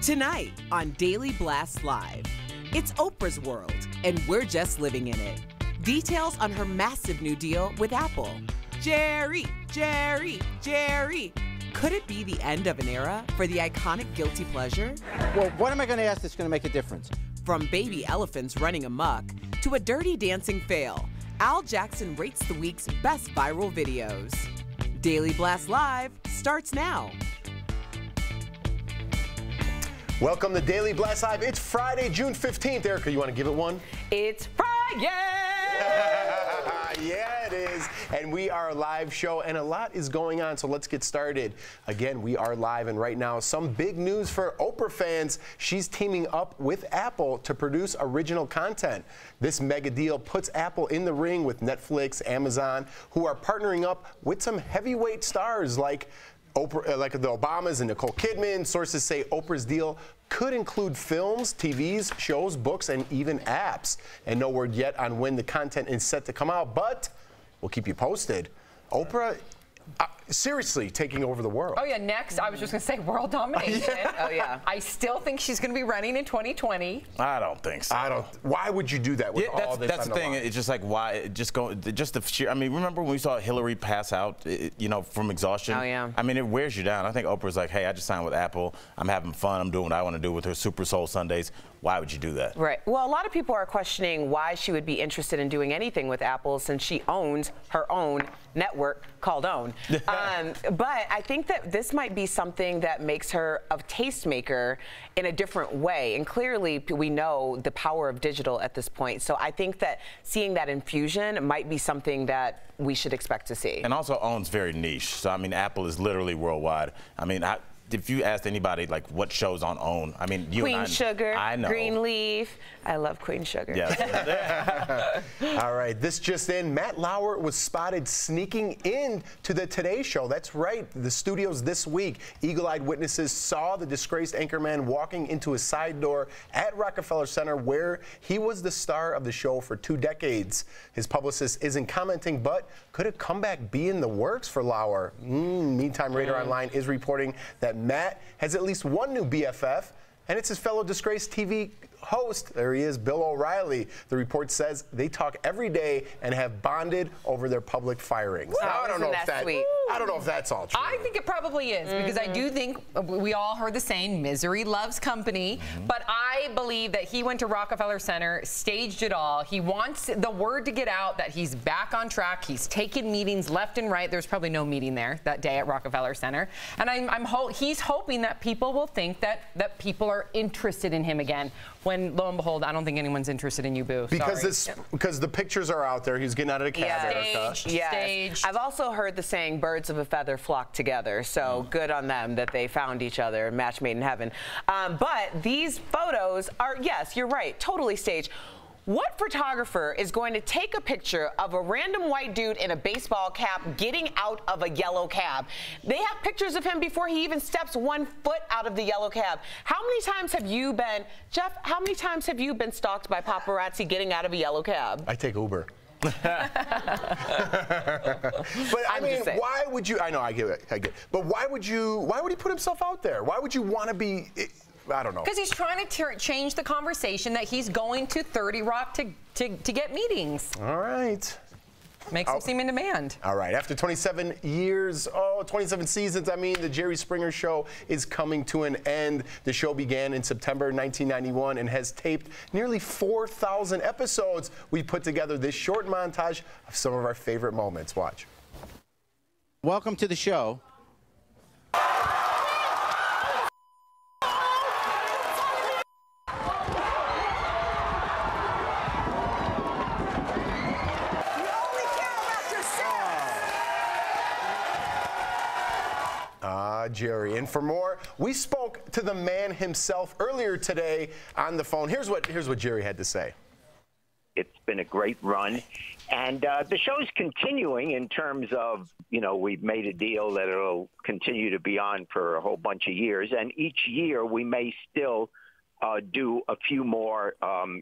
Tonight on Daily Blast Live, it's Oprah's world, and we're just living in it. Details on her massive new deal with Apple. Jerry. Could it be the end of an era for the iconic guilty pleasure? Well, what am I going to ask that's going to make a difference? From baby elephants running amok to a dirty dancing fail, Al Jackson rates the week's best viral videos. Daily Blast Live starts now. Welcome to Daily Blast Live. It's Friday, June 15th. Erica, you want to give it one? It's Friday! Yeah, it is. And we are a live show, and a lot is going on, so let's get started. Again, we are live, and right now, some big news for Oprah fans. She's teaming up with Apple to produce original content. This mega deal puts Apple in the ring with Netflix, Amazon, who are partnering up with some heavyweight stars like Oprah, like the Obamas and Nicole Kidman. Sources say Oprah's deal could include films, TVs, shows, books, and even apps. And no word yet on when the content is set to come out, but we'll keep you posted. Oprah, seriously, taking over the world. Oh, yeah, next, I was just going to say world domination. Oh, yeah. I still think she's going to be running in 2020. I don't think so. Why would you do that with all this? That's the thing. It's just like, why? Just the sheer. I mean, remember when we saw Hillary pass out, from exhaustion? Oh, yeah. I mean, it wears you down. I think Oprah's like, hey, I just signed with Apple. I'm having fun. I'm doing what I want to do with her Super Soul Sundays. Why would you do that? Right. Well, a lot of people are questioning why she would be interested in doing anything with Apple since she owns her own network called OWN. But I think that this might be something that makes her a tastemaker in a different way. And clearly, we know the power of digital at this point. So I think that seeing that infusion might be something that we should expect to see. And also, OWN's very niche. So, I mean, Apple is literally worldwide. I mean, if you asked anybody, like, what shows on OWN, I mean, you Queen and I, Sugar, I know. Greenleaf. I love Queen Sugar. Yeah. All right, this just in. Matt Lauer was spotted sneaking in to the Today Show. That's right, the studios this week. Eagle-eyed witnesses saw the disgraced anchorman walking into a side door at Rockefeller Center, where he was the star of the show for 2 decades. His publicist isn't commenting, but could a comeback be in the works for Lauer? Meantime, Radar Online is reporting that Matt has at least one new BFF, and it's his fellow disgraced TV host. There he is, Bill O'Reilly. The report says they talk every day and have bonded over their public firings. Now, I don't know if that's all true. I think it probably is, because I do think we all heard the saying, misery loves company. But I believe that he went to Rockefeller Center, staged it all. He wants the word to get out that he's back on track. He's taken meetings left and right. There's probably no meeting there that day at Rockefeller Center. And he's hoping that people will think that people are interested in him again. When, lo and behold, I don't think anyone's interested in you, Boo. Because the pictures are out there. He's getting out of the cab, Erica. Staged. I've also heard the saying, birds of a feather flock together. So good on them that they found each other, match made in heaven. But these photos are, yes, you're right, totally staged. What photographer is going to take a picture of a random white dude in a baseball cap getting out of a yellow cab? They have pictures of him before he even steps 1 foot out of the yellow cab. How many times have you been, Jeff, how many times have you been stalked by paparazzi getting out of a yellow cab? I take Uber. But I mean, why would you? I know, I get it. But why would he put himself out there? Why would you want to be? I don't know. Because he's trying to change the conversation that he's going to 30 Rock to get meetings. All right. Makes him seem in demand. All right. After 27 seasons, the Jerry Springer Show is coming to an end. The show began in September 1991 and has taped nearly 4,000 episodes. We put together this short montage of some of our favorite moments. Watch. Welcome to the show. Jerry. And for more, we spoke to the man himself earlier today on the phone. Here's what Jerry had to say. It's been a great run. And the show's continuing in terms of, we've made a deal that it'll continue to be on for a whole bunch of years. And each year we may still do a few more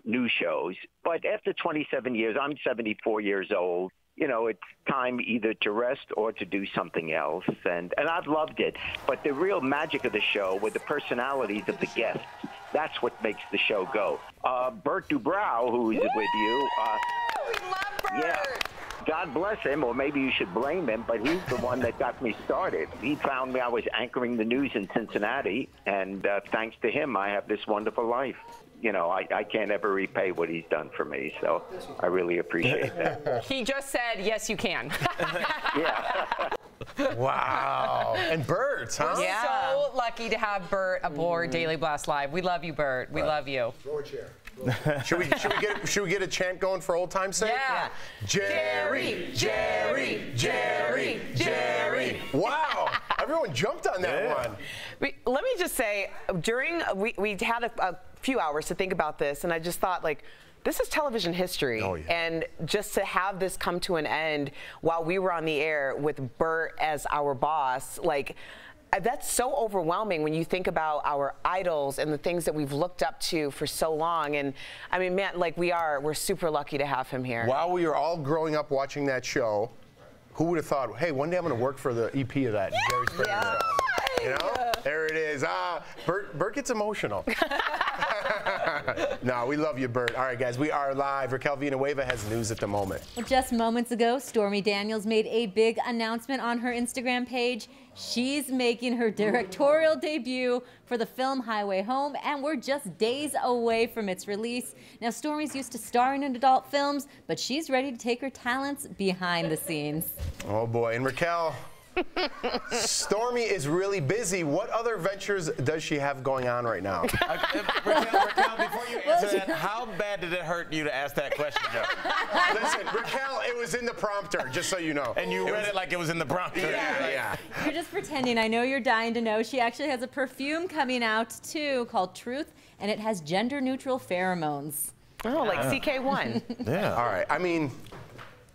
new shows. But after 27 years, I'm 74 years old. you know, it's time either to rest or to do something else. And I've loved it. But the real magic of the show were the personalities of the guests. That's what makes the show go. Bert Dubrow, who is with you. We love Bert. Yeah. God bless him, or maybe you should blame him, but he's the one that got me started. He found me. I was anchoring the news in Cincinnati, and thanks to him, I have this wonderful life. You know, I can't ever repay what he's done for me, so I really appreciate that. He just said, yes, you can. Yeah. Wow. And Bert, huh? We're so lucky to have Bert aboard Daily Blast Live. We love you, Bert. We love you. Should we get a chant going for old time's sake? Yeah. Jerry, Jerry, Jerry, Jerry. Wow. Everyone jumped on that one. Let me just say, we had a few hours to think about this, and I just thought, like, this is television history. Oh, yeah. And just to have this come to an end while we were on the air with Bert as our boss, like, that's so overwhelming when you think about our idols and the things that we've looked up to for so long. And I mean, man, like, we're super lucky to have him here. While we were all growing up watching that show, who would have thought, hey, one day I'm going to work for the EP of that Jerry Springer show? You know? There it is. Bert gets emotional. No, we love you, Bert. All right, guys, we are live. Raquel Villanueva has news at the moment. Well, just moments ago, Stormy Daniels made a big announcement on her Instagram page. She's making her directorial debut for the film Highway Home, and we're just days away from its release. Now, Stormy's used to starring in adult films, but she's ready to take her talents behind the scenes. Oh, boy. And Raquel, Stormy is really busy. What other ventures does she have going on right now? Raquel, before you answer that, how bad did it hurt you to ask that question, Joe? Listen, Raquel, it was in the prompter, just so you know. And you read it like it was in the prompter. Yeah. You're just pretending. I know you're dying to know. She actually has a perfume coming out, too, called Truth, and it has gender-neutral pheromones. Oh, like CK1. Yeah. All right. I mean,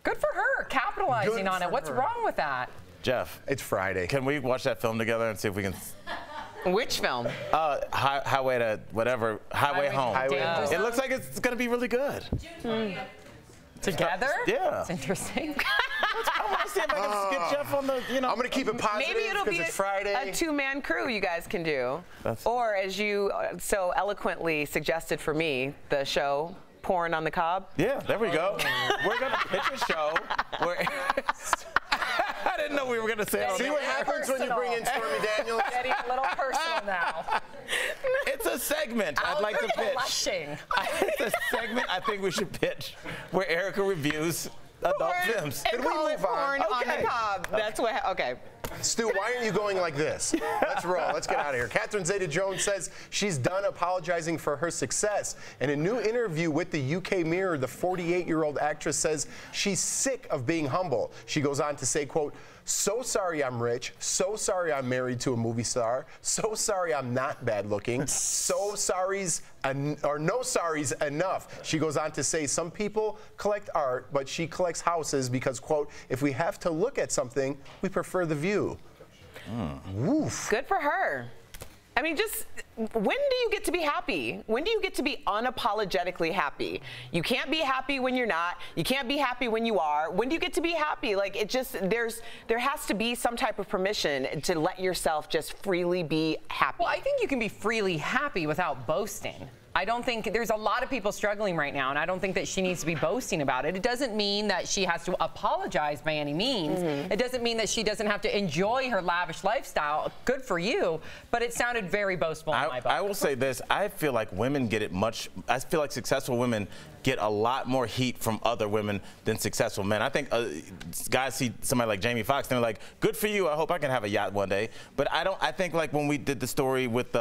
Good for her, capitalizing on it. What's wrong with that? Jeff, it's Friday. can we watch that film together and see if we can? Which film? Highway to whatever. Highway Home. Highway Home. It looks like it's going to be really good. Together? Yeah. It's interesting. I want to see if I can get Jeff on the, you know. I'm going to keep it positive Maybe it'll be it's Friday. a two-man crew you guys can do. That's- Or, as you so eloquently suggested for me, the show, Porn on the Cob. Yeah, there we go. We're going to pitch a show where... I didn't know we were going to say it on See what happens when you bring in Stormy Daniels? Getting a little personal now. It's a segment I'd like to pitch. Blushing. It's a segment I think we should pitch where Erica reviews adult films. And call it Porn on Okay. the Cob. That's what, okay. Stu, why aren't you going like this? Let's roll. Let's get out of here. Catherine Zeta-Jones says she's done apologizing for her success. In a new interview with the UK Mirror, the 48-year-old actress says she's sick of being humble. She goes on to say, quote, "So sorry I'm rich. So sorry I'm married to a movie star. So sorry I'm not bad looking. So sorry's or no sorry's enough." She goes on to say some people collect art, but she collects houses because, quote, "if we have to look at something, we prefer the view." Woof. Good for her. I mean, just when do you get to be happy? When do you get to be unapologetically happy? You can't be happy when you're not. You can't be happy when you are. When do you get to be happy? Like, it just, there has to be some type of permission to let yourself just freely be happy. Well, I think you can be freely happy without boasting. I don't think there's a lot of people struggling right now, and I don't think that she needs to be boasting about it. It doesn't mean that she has to apologize by any means. It doesn't mean that she doesn't have to enjoy her lavish lifestyle. Good for you, but it sounded very boastful in my book. I will say this. I feel like women get it I feel like successful women get a lot more heat from other women than successful men. I think guys see somebody like Jamie Foxx and they're like, good for you, I hope I can have a yacht one day. But I think like when we did the story with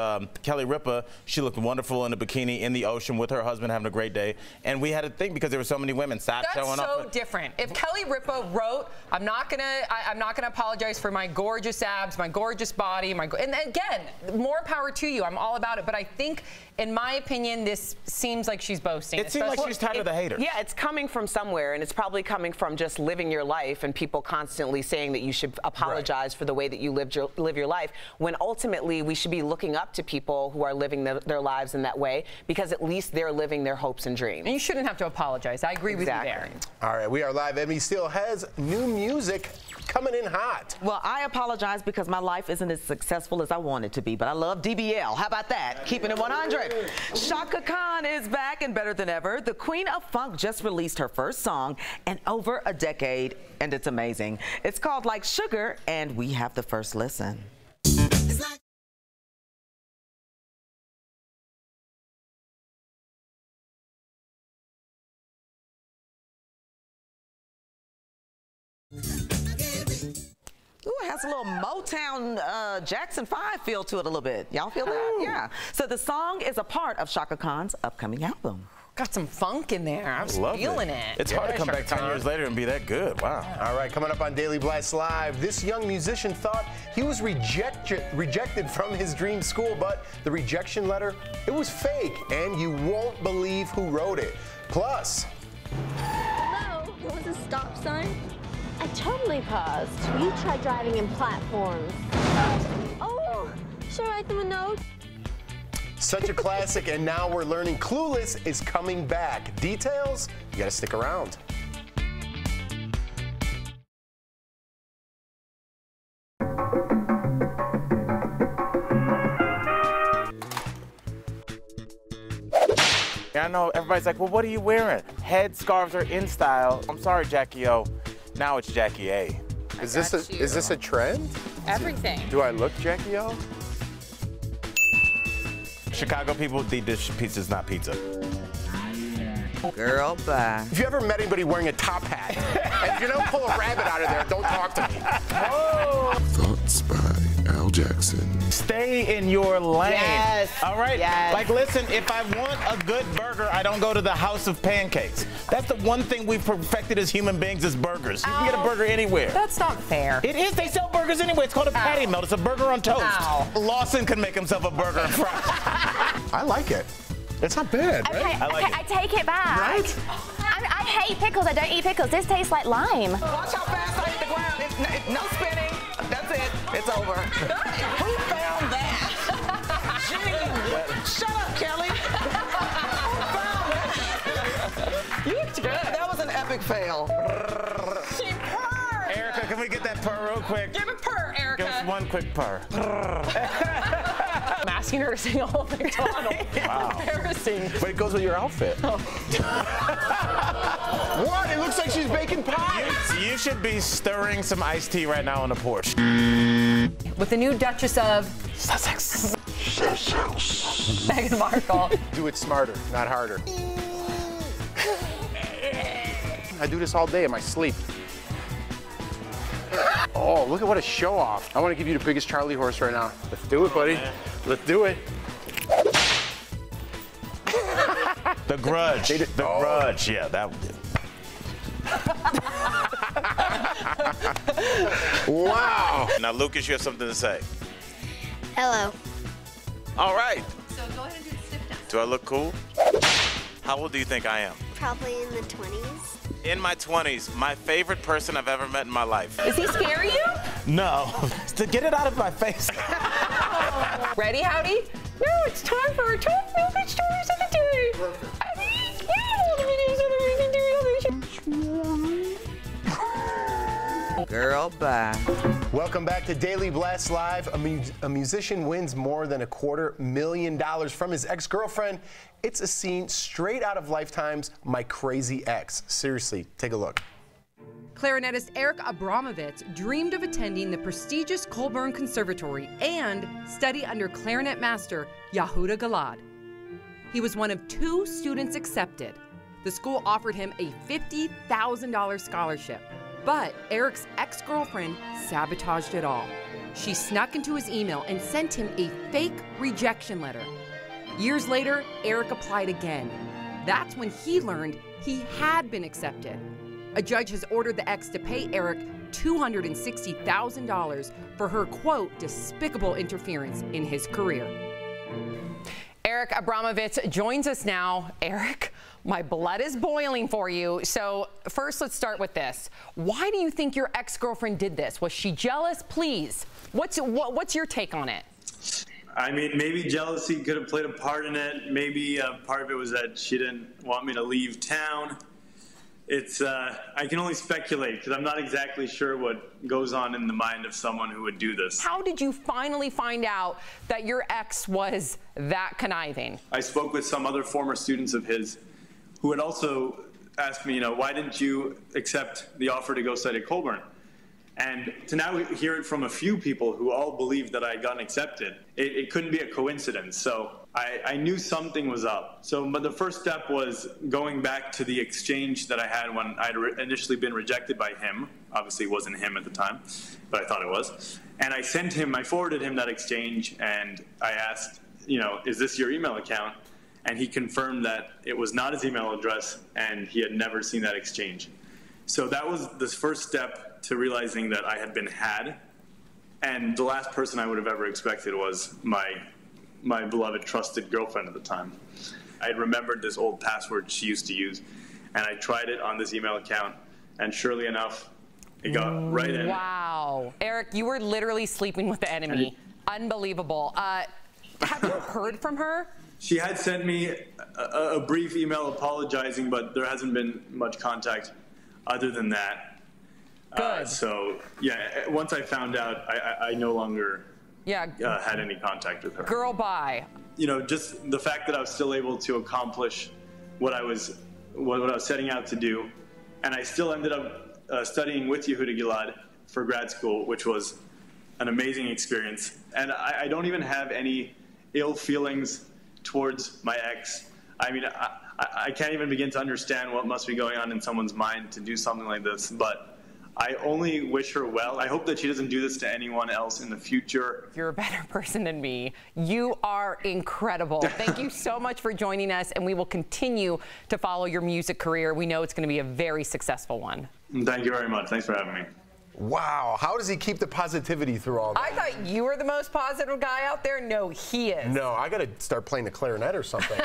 Kelly Ripa, she looked wonderful in a bikini in the ocean with her husband having a great day. And we had to think because there were so many women showing up. That's so different. If Kelly Ripa wrote, I'm not gonna apologize for my gorgeous abs, my gorgeous body, and again, more power to you. I'm all about it. But I think, in my opinion, this seems like she's boasting. It seemed like she's tired of the haters. Yeah, it's coming from somewhere, and it's probably coming from just living your life and people constantly saying that you should apologize for the way that you live your life, when ultimately we should be looking up to people who are living their lives in that way, because at least they're living their hopes and dreams. And you shouldn't have to apologize. I agree with you there. All right, we are live. Emmy Steele has new music coming in hot. Well, I apologize because my life isn't as successful as I want it to be, but I love DBL. How about that? Keeping it 100. Chaka Khan is back and better than ever. The Queen of Funk just released her first song in over a decade, and it's amazing. It's called Like Sugar, and we have the first listen. Ooh, it has a little Motown Jackson 5 feel to it a little bit. Y'all feel that? Yeah. So the song is a part of Chaka Khan's upcoming album. Got some funk in there. I was feeling it. It's hard to come back 10 years later and be that good. Wow. All right, coming up on Daily Blast Live, this young musician thought he was rejected from his dream school, but the rejection letter, it was fake, and you won't believe who wrote it. Plus... Hello, what was a stop sign? I totally paused. You try driving in platforms. Oh, should I write them a note? Such a classic, and now we're learning Clueless is coming back. Details? You gotta stick around. I know everybody's like, well, what are you wearing? Head scarves are in style. I'm sorry, Jackie O. Now it's Jackie A. Is this a trend? Everything. Do I look Jackie O? Chicago people, the dish pizza's not pizza. Girl, bye. If you ever met anybody wearing a top hat, and if you don't pull a rabbit out of there, don't talk to me. Oh. Thoughts by Al Jackson. Stay in your lane. Yes. All right? Yes. Like, listen, if I want a good burger, I don't go to the House of Pancakes. That's the one thing we've perfected as human beings is burgers. You can get a burger anywhere. That's not fair. It is. They sell burgers anyway. It's called a patty melt. It's a burger on toast. Ow. Lawson can make himself a burger and fry. I like it. It's not bad, right? Okay, I take it back. Right? I hate pickles. I don't eat pickles. This tastes like lime. Watch how fast I hit the ground. No spinning. That's it. It's over. Who found that? Gee, shut up, Kelly. You looked good. That was an epic fail. She purred. Erica, can we get that purr real quick? Give a purr, Erica. Give us one quick purr. I'm asking her to sing a whole McDonald's. Wow. Embarrassing. But it goes with your outfit. Oh. What? It looks like she's baking pie. You should be stirring some iced tea right now on the porch. With the new Duchess of Sussex. Meghan Markle. Do it smarter, not harder. I do this all day in my sleep. Oh, look at what a show off. I want to give you the biggest Charlie horse right now. Let's do it, buddy. Let's do it. The Grudge. The Grudge. Yeah, that would do. Wow. Now, Lucas, you have something to say. Hello. All right. So go ahead and do the sit down. Do I look cool? How old do you think I am? Probably in the 20s. In my 20s, my favorite person I've ever met in my life. Does he scare you? No. To get it out of my face. Ready, Howdy? No, it's time for our top favorite stories of the day. Girl, bye. Welcome back to Daily Blast Live. A musician wins more than $250,000 from his ex-girlfriend. It's a scene straight out of Lifetime's My Crazy Ex. Seriously, take a look. Clarinetist Eric Abramovitz dreamed of attending the prestigious Colburn Conservatory and study under clarinet master Yehuda Gilad. He was one of 2 students accepted. The school offered him a $50,000 scholarship, but Eric's ex-girlfriend sabotaged it all. She snuck into his email and sent him a fake rejection letter. Years later, Eric applied again. That's when he learned he had been accepted. A judge has ordered the ex to pay Eric $260,000 for her, quote, despicable interference in his career. Eric Abramovitz joins us now. Eric, My blood is boiling for you. So first, let's start with this. Why do you think your ex-girlfriend did this? Was she jealous? Please. What's your take on it? I mean, maybe jealousy could have played a part in it. Maybe part of it was that she didn't want me to leave town. It's, I can only speculate because I'm not exactly sure what goes on in the mind of someone who would do this. How did you finally find out that your ex was that conniving? I spoke with some other former students of his who had also asked me, why didn't you accept the offer to go study at Colburn? And to now hear it from a few people who all believed that I had gotten accepted, it couldn't be a coincidence. So I knew something was up. But the first step was going back to the exchange that I had when I'd initially been rejected by him. Obviously, it wasn't him at the time, but I thought it was. And I forwarded him that exchange, and I asked, is this your email account? And he confirmed that it was not his email address, and he had never seen that exchange. So that was the first step to realizing that I had been had. And the last person I would have ever expected was my beloved trusted girlfriend at the time. I had remembered this old password she used to use, and I tried it on this email account, and surely enough, it got right in. Wow. Eric, you were literally sleeping with the enemy. Unbelievable. Have you heard from her? She had sent me a brief email apologizing, but there hasn't been much contact other than that. Good. So, yeah, once I found out, I no longer had any contact with her. Girl, bye. Just the fact that I was still able to accomplish what I was setting out to do, and I still ended up studying with Yehuda Gilad for grad school, which was an amazing experience. And I don't even have any ill feelings towards my ex. I mean, I can't even begin to understand what must be going on in someone's mind to do something like this, but I only wish her well. I hope that she doesn't do this to anyone else in the future. You're a better person than me. You are incredible. Thank you so much for joining us, and we will continue to follow your music career. We know it's going to be a very successful one. Thank you very much. Thanks for having me. Wow, how does he keep the positivity through all that? I thought you were the most positive guy out there. No, he is. No, I got to start playing the clarinet or something.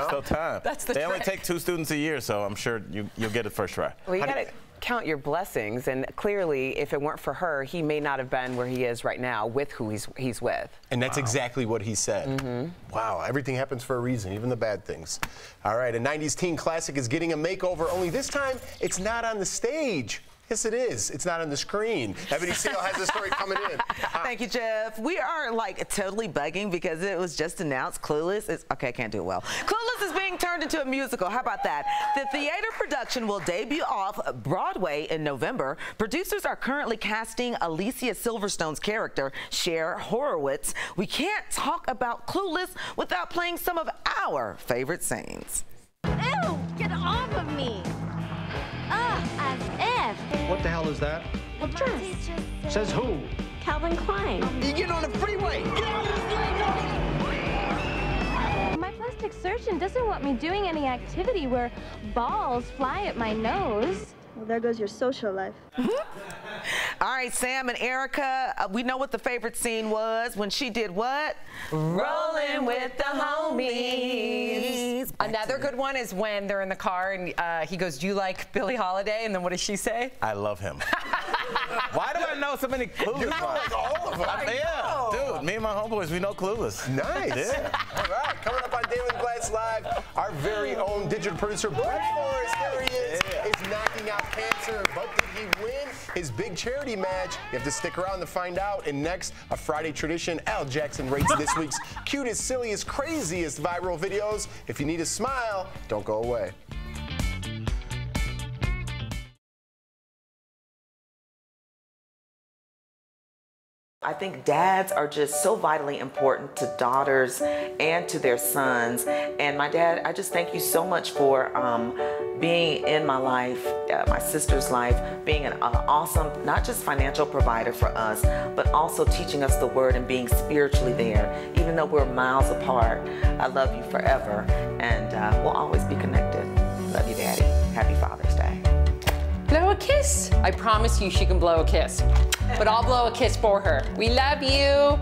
Still time. That's the They trick. only take 2 students a year, so I'm sure you'll get it first try. Well, you got to count your blessings, and clearly, if it weren't for her, he may not have been where he is right now with who he's with. And that's exactly what he said. Wow, everything happens for a reason, even the bad things. All right, a 90s teen classic is getting a makeover, only this time it's not on the stage. Yes, it is. It's not on the screen. Ebony Seal has the story coming in. Thank you, Jeff. We are totally bugging because it was just announced. Clueless. Okay, I can't do it well. Clueless is being turned into a musical. How about that? The theater production will debut off Broadway in November. Producers are currently casting Alicia Silverstone's character, Cher Horowitz. We can't talk about Clueless without playing some of our favorite scenes. Ew! Get off of me! Ugh, as if. What the hell is that? A dress. Says who? Calvin Klein. You get on the freeway! Get out of the freeway! My plastic surgeon doesn't want me doing any activity where balls fly at my nose. Well, there goes your social life. All right, Sam and Erica, we know what the favorite scene was when she did what? Rolling with the homies. Another good one is when they're in the car and he goes, "Do you like Billie Holiday?" And then what does she say? I love him. Why do I know so many Clueless? You know like all of them. Yeah, dude, me and my homeboys, we know Clueless. Nice. Yeah. All right, coming up on Daily Blast Live, our very own digital producer, Brett Forrest, there he is knocking out cancer. But did he win his big charity match? You have to stick around to find out. And next, a Friday tradition, Al Jackson rates this week's cutest, silliest, craziest viral videos. If you need a smile, don't go away. I think dads are just so vitally important to daughters and to their sons. And my dad, I just thank you so much for being in my life, my sister's life, being an awesome, not just financial provider for us, but also teaching us the word and being spiritually there. Even though we're miles apart, I love you forever, and we'll always be connected. Love you, Daddy. Happy Father's Day. Blow a kiss. I promise you she can blow a kiss. But I'll blow a kiss for her. We love you.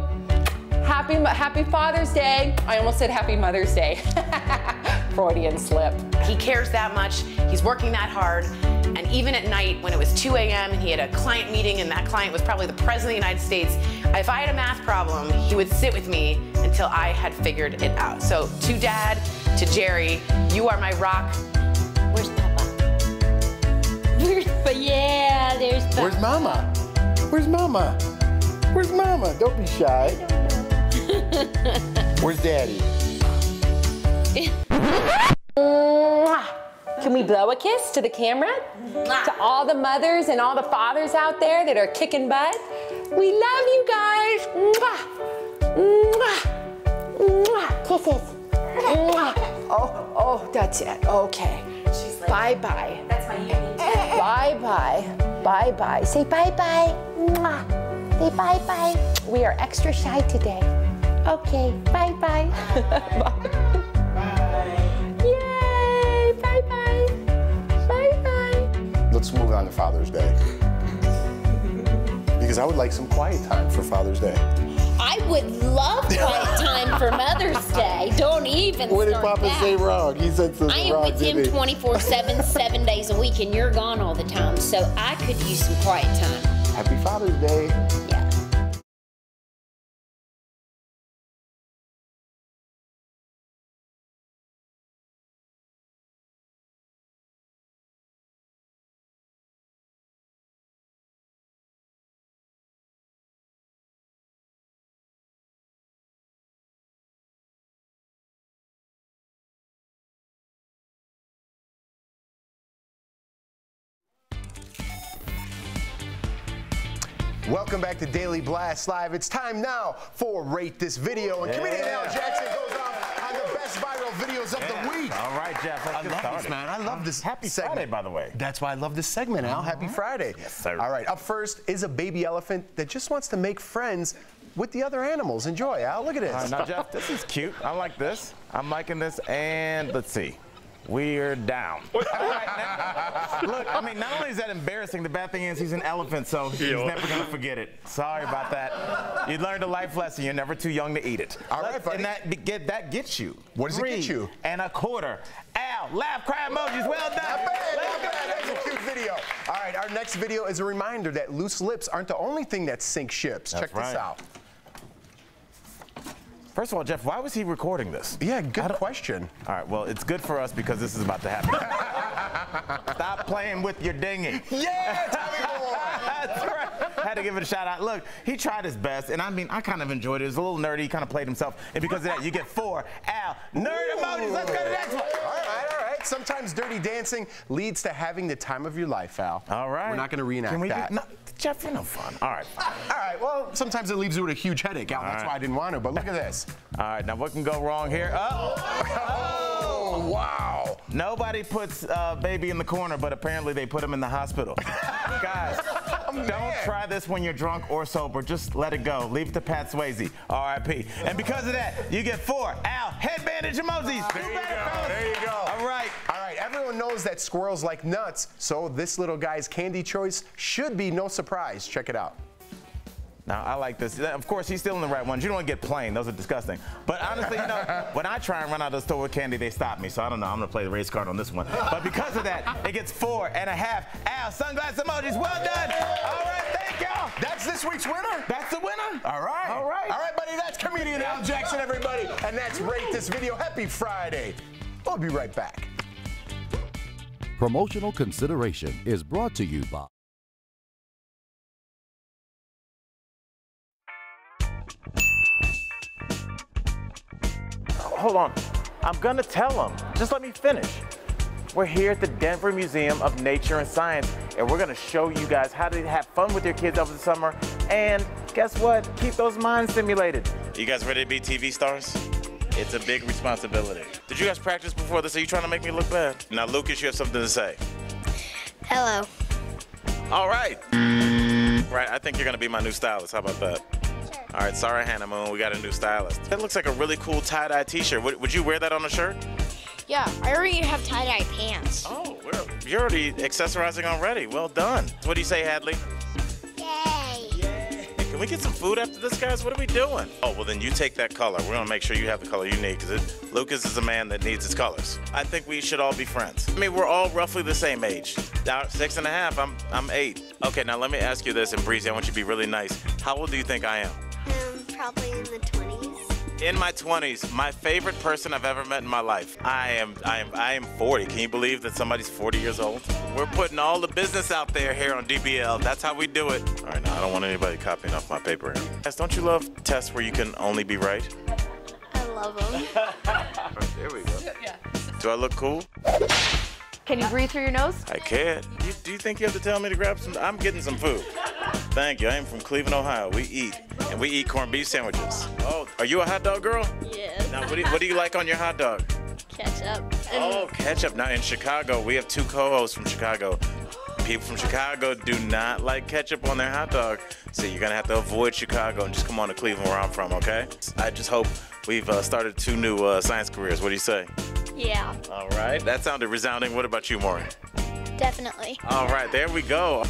Happy Father's Day. I almost said Happy Mother's Day. Freudian slip. He cares that much, he's working that hard, and even at night when it was 2 a.m. and he had a client meeting and that client was probably the President of the United States, if I had a math problem, he would sit with me until I had figured it out. So to Dad, to Jerry, you are my rock. Where's Papa? But yeah, there's Papa. Where's Mama? Where's Mama? Where's Mama? Don't be shy. Where's Daddy? Can we blow a kiss to the camera? To all the mothers and all the fathers out there that are kicking butt? We love you guys. Kisses. Oh, that's it. Okay. Bye-bye. That's my unique. Bye-bye. Bye-bye. Say bye-bye. Say bye-bye. We are extra shy today. Okay. Bye-bye. Yay. Bye-bye. Bye-bye. Let's move on to Father's Day. Because I would like some quiet time for Father's Day. I would love quiet time for Mother's Day. Don't even What did start Papa that. say wrong? He said something I am wrong, with him didn't he? 24/7, 7 days a week, and you're gone all the time. So I could use some quiet time. Happy Father's Day. Yeah. Welcome back to Daily Blast Live. It's time now for Rate This Video. And comedian Al Jackson goes off on the best viral videos of the week. All right, Jeff. Let's I get love started. this, man. I love this Happy segment. Friday, by the way. That's why I love this segment, Al. Happy Friday. Yes, sir. All right, up first is a baby elephant that just wants to make friends with the other animals. Enjoy, Al. Look at this. All right, now, Jeff, this is cute. I like this. I'm liking this. And let's see. We're down. All right, now, look, I mean, not only is that embarrassing, the bad thing is he's an elephant, so he's never going to forget it. Sorry about that. You learned a life lesson. You're never too young to eat it. All right, buddy. And that gets you. What does it get you? $3.25. Al, laugh, cry emojis. Well done. Not bad, not bad. That's a cute video. All right, our next video is a reminder that loose lips aren't the only thing that sinks ships. That's Check this right. out. First of all, Jeff, why was he recording this? Yeah, good question. All right, well, it's good for us because this is about to happen. Stop playing with your dinghy. Yeah, Tommy Boy. That's right. Had to give it a shout out. Look, he tried his best, and I mean, I kind of enjoyed it. It was a little nerdy. He kind of played himself, and because of that, you get 4 Al nerd emojis. Let's go to the next one. All right, all right. Sometimes dirty dancing leads to having the time of your life, Al. All right. We're not going to reenact Can we that. No, Jeff, you're no fun. All right. All right, well, sometimes it leaves you with a huge headache, Al. That's right. why I didn't want to, but look at this. All right, now what can go wrong here? Oh, wow. Nobody puts baby in the corner, but apparently they put him in the hospital. Guys, don't try this when you're drunk or sober. Just let it go. Leave it to Pat Swayze, R.I.P. And because of that, you get 4 Al head bandage emojis. There you go. There you go. All right. All right, everyone knows that squirrels like nuts, so this little guy's candy choice should be no surprise. Check it out. Now, I like this. Of course, he's still in the right ones. You don't want to get plain. Those are disgusting. But honestly, you know, when I try and run out of the store with candy, they stop me. So I don't know. I'm going to play the race card on this one. But because of that, it gets 4.5 Al sunglass emojis. Well done. All right, thank y'all. That's this week's winner. That's the winner. All right. All right. All right, buddy. That's comedian Al Jackson, everybody. And that's Rate This Video. Happy Friday. We'll be right back. Promotional consideration is brought to you by Hold on. I'm going to tell them. Just let me finish. We're here at the Denver Museum of Nature and Science, and we're going to show you guys how to have fun with your kids over the summer. And guess what? Keep those minds stimulated. You guys ready to be TV stars? It's a big responsibility. Did you guys practice before this? Are you trying to make me look bad? Now, Lucas, you have something to say. Hello. All right. Right, I think you're going to be my new stylist. How about that? All right, sorry, Hannah Moon, we got a new stylist. That looks like a really cool tie-dye t-shirt. Would you wear that on a shirt? Yeah, I already have tie-dye pants. Oh, well, you're already accessorizing already. Well done. What do you say, Hadley? Yay. Yay. Can we get some food after this, guys? What are we doing? Oh, well, then you take that color. We're going to make sure you have the color you need because Lucas is a man that needs his colors. I think we should all be friends. I mean, we're all roughly the same age. 6.5, I'm 8. Okay, now let me ask you this, and Breezy, I want you to be really nice. How old do you think I am? Probably in the 20s. In my 20s, my favorite person I've ever met in my life. I am 40. Can you believe that somebody's 40 years old? We're putting all the business out there here on DBL. That's how we do it. All right, now I don't want anybody copying off my paper. Guys, don't you love tests where you can only be right? I love them. There we go. Yeah. Do I look cool? Can you breathe through your nose? I can't. Do you think you have to tell me to grab some? I'm getting some food. Thank you. I am from Cleveland, Ohio. We eat, and we eat corned beef sandwiches. Oh, are you a hot dog girl? Yes. Now, what do you like on your hot dog? Ketchup. Oh, ketchup. Now, in Chicago, we have 2 co-hosts from Chicago. People from Chicago do not like ketchup on their hot dog, so you're going to have to avoid Chicago and just come on to Cleveland where I'm from, okay? I just hope we've started 2 new science careers. What do you say? Yeah. All right. That sounded resounding. What about you, Maureen? Definitely. All right. There we go.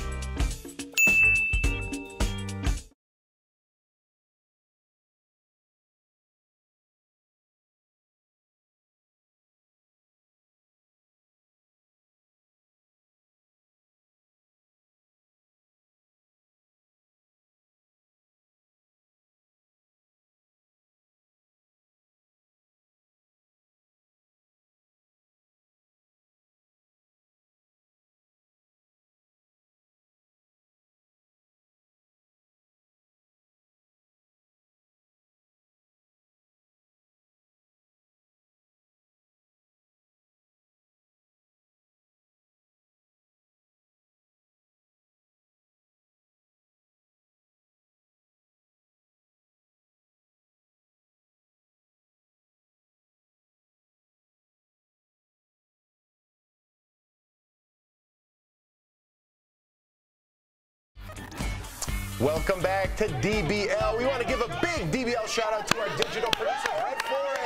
Welcome back to DBL. We want to give a big DBL shout out to our digital producer, Brett Flores.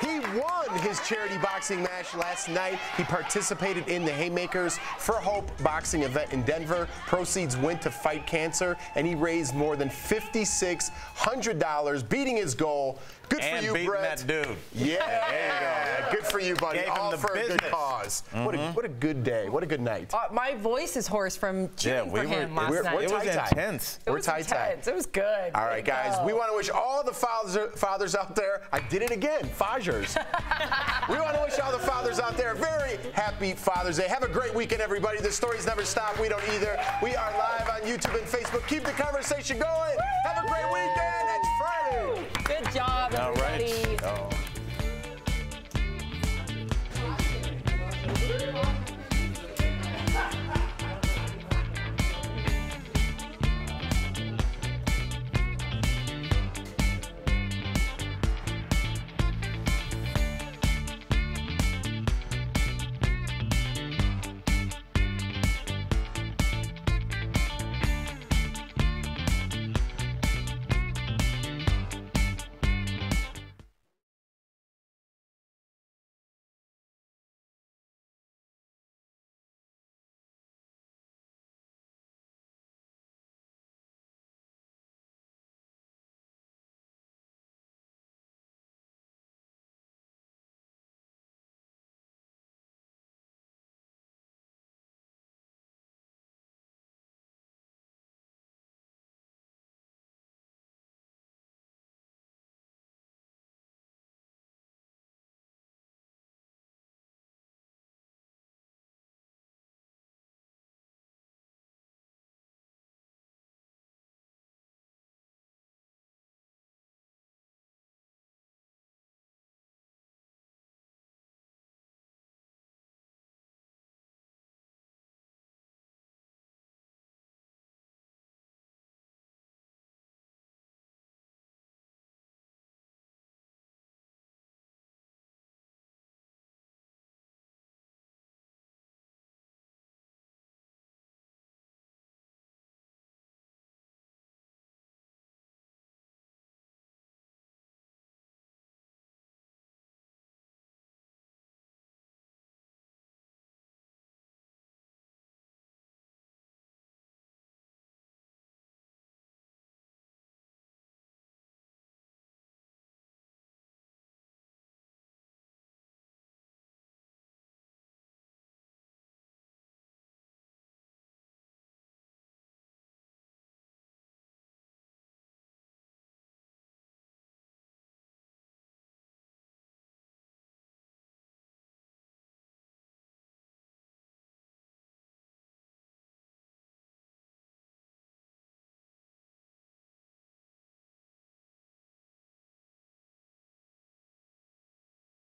He won his charity boxing match last night. He participated in the Haymakers for Hope boxing event in Denver. Proceeds went to fight cancer, and he raised more than $5,600, beating his goal. Good for you, Brett. And beating that dude. Yeah. There you go. Good for you, buddy. Gave him All the for a good business. cause. Mm-hmm. What a good day. What a good night. My voice is hoarse from cheering for him last night. We're It was tight-tight. intense. It was intense. It was good. All right, guys. We want to wish all the fathers out there. I did it again. Fathers. We want to wish all the fathers out there a very happy Father's Day. Have a great weekend, everybody. The stories never stop. We don't either. We are live on YouTube and Facebook. Keep the conversation going. Have a great weekend. It's Friday. Good job, everybody.